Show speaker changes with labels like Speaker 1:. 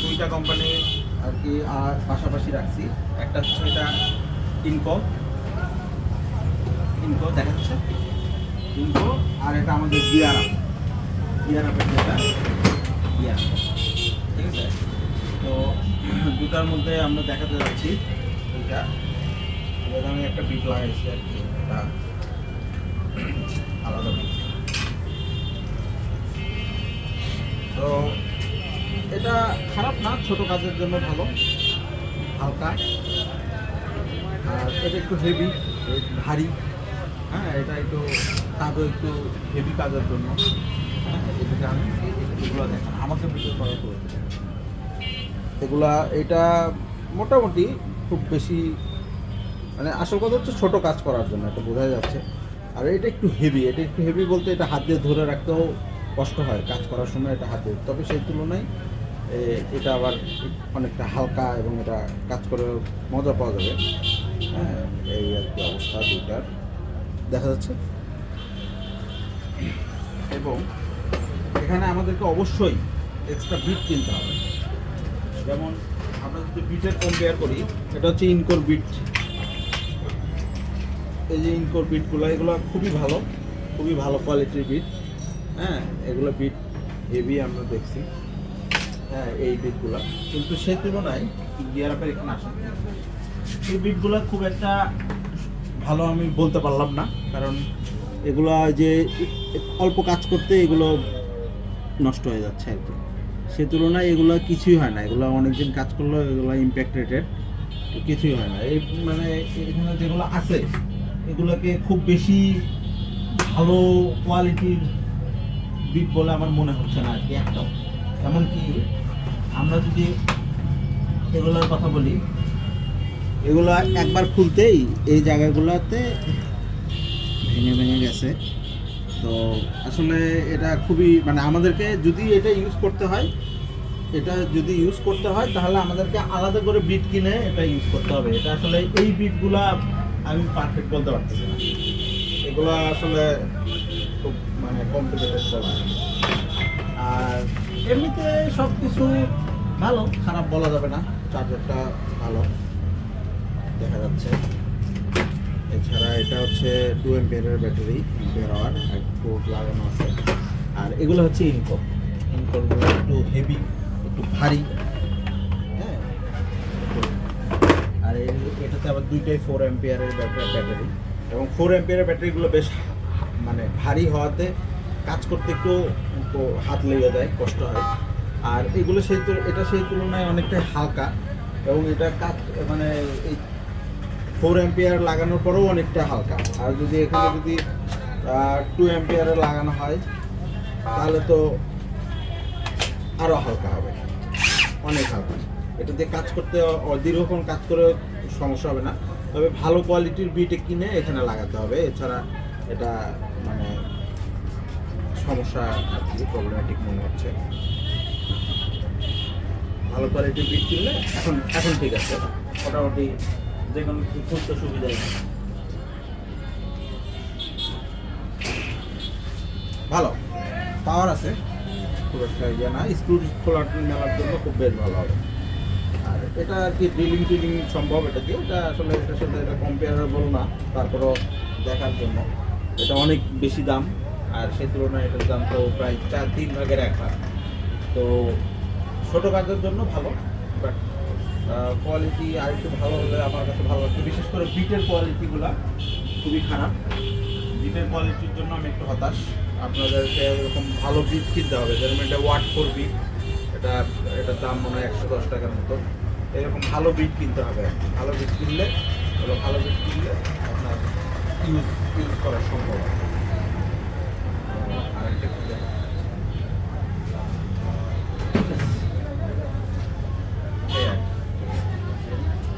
Speaker 1: দুইটা কোম্পানি আর কি পাশাপাশি রাখছি। একটা হচ্ছে এটা ইনকো দেখা যাচ্ছে, ইনকো। আর এটা আমাদের গিয়ার আপের যেটা গিয়ার, ঠিক আছে। তো দুটার মধ্যে আমরা দেখাতে যাচ্ছি দুইটা। আমি একটা বিট লাগাইছি আর কি, এটা আলাদা বিট। তো এটা খারাপ না, ছোট কাজের জন্য ভালো, হালকা। আর এটা একটু হেভি, ভারী। হ্যাঁ, এটা একটু কাজও একটু হেভি কাজের জন্য। হ্যাঁ, এটাকে আমি এগুলো দেখান আমাকে ভিডিও করা করেছে এগুলা। এটা মোটামুটি খুব বেশি, মানে আসল কথা হচ্ছে ছোটো কাজ করার জন্য, এটা বোঝা যাচ্ছে। আর এটা একটু হেভি, বলতে এটা হাত দিয়ে ধরে রাখতেও কষ্ট হয় কাজ করার সময়, এটা হাত দিয়ে। তবে সেই তুলনায় এটা আবার অনেকটা হালকা এবং এটা কাজ করে মজা পাওয়া যাবে। হ্যাঁ, এই আর কি অবস্থা দুইটার দেখা যাচ্ছে। এবং এখানে আমাদেরকে অবশ্যই এক্সট্রা বিট কিনতে হবে। যেমন আমরা যদি বিটের কম্পেয়ার করি, এটা হচ্ছে ইনকোর বিট। এই যে ইনকোর বিটগুলো, এগুলো খুবই ভালো কোয়ালিটির বিট। হ্যাঁ, এগুলো বিট হেভি আমরা দেখছি। হ্যাঁ, এই বিটগুলো কিন্তু সেই তুলনায় গিয়ার আপের এখানে আসে এই বিটগুলো খুব একটা ভালো আমি বলতে পারলাম না, কারণ এগুলো যে অল্প কাজ করতে এগুলো নষ্ট হয়ে যাচ্ছে আর কি। সে তুলনায় এগুলো কিছুই হয় না, এগুলো অনেকদিন কাজ করলেও এগুলো ইম্প্যাক্ট রেটেড কিছুই হয় না। এই মানে এখানে যেগুলো আছে এগুলোকে খুব বেশি ভালো কোয়ালিটির বিট বলে আমার মনে হচ্ছে না আর কি একদম। এমনকি আমরা যদি এগুলোর কথা বলি, এগুলো একবার খুলতেই এই জায়গাগুলোতে ভেঙে গেছে। তো আসলে এটা খুবই, মানে আমাদেরকে যদি এটা ইউজ করতে হয় তাহলে আমাদেরকে আলাদা করে বিট কিনে এটা ইউজ করতে হবে। এটা আসলে এই বিটগুলা আমি পারফেক্ট বলতে পারতেছি না, এগুলো আসলে খুব মানে কমপ্লিকেটেড বলা। আর এমনিতে সব কিছু ভালো, খারাপ বলা যাবে না। চার্জারটা ভালো দেখা যাচ্ছে। এছাড়া এটা হচ্ছে 2 অ্যাম্পিয়ারের ব্যাটারি, অ্যাম্পিয়ার আওয়ার, পোর্ট লাগানো আছে। আর এগুলো হচ্ছে ইনকোরগুলো একটু হেভি, একটু ভারী। হ্যাঁ, আর এটাতে আবার দুইটাই 4 অ্যাম্পিয়ারের ব্যাটারি। এবং 4 অ্যাম্পিয়ারের ব্যাটারিগুলো বেশ মানে ভারী হওয়াতে কাজ করতে একটু হাত লেগে যায়, কষ্ট হয়। আর এগুলো এটা সেই তুলনায় অনেকটাই হালকা, এবং এটা কাজ মানে এই 4 অ্যাম্পিয়ার লাগানোর পরেও অনেকটা হালকা। আর যদি এখানে যদি 2 অ্যাম্পিয়ারে লাগানো হয় তাহলে তো আরও হালকা হবে, অনেক হালকা। এটা দিয়ে কাজ করতে দীর্ঘক্ষণ কাজ করে সমস্যা হবে না। তবে ভালো কোয়ালিটির বিটে কিনে এখানে লাগাতে হবে, এছাড়া এটা মানে সমস্যা আর কি, প্রবলেমেটিক মনে হচ্ছে। ভালো কোয়ালিটির বিট কিনলে এখন ঠিক আছে, মোটামুটি যে কোনো খুঁজতে সুবিধাই ভালো, পাওয়ার আছে, খুব একটা ইয়ে না। স্ক্রু খোলার মেলার জন্য খুব বেশ ভালো হবে। আর এটা আর কি ড্রিলিং সম্ভব এটা দিয়ে। এটা আসলে এটার সাথে এটা কম্পেয়ারেবল না, তারপরও দেখার জন্য এটা অনেক বেশি দাম। আর সেই তুলনায় এটার দাম তো প্রায় 3 ভাগের 1 ভাগ। তো ছোটো কাজের জন্য ভালো, বাট কোয়ালিটি আর একটু ভালো হলে আমার কাছে ভালো লাগছে। বিশেষ করে বিটের কোয়ালিটিগুলো খুবই খারাপ, বিটের কোয়ালিটির জন্য আমি একটু হতাশ। আপনাদেরকে এরকম ভালো বিট কিনতে হবে, যেরকম এটা ওয়াট 4 বিট, এটার দাম মনে হয় 110 টাকার মতো। এরকম ভালো বিট কিনতে হবে, ভালো বিট কিনলে আপনার ইউজ করা সম্ভব।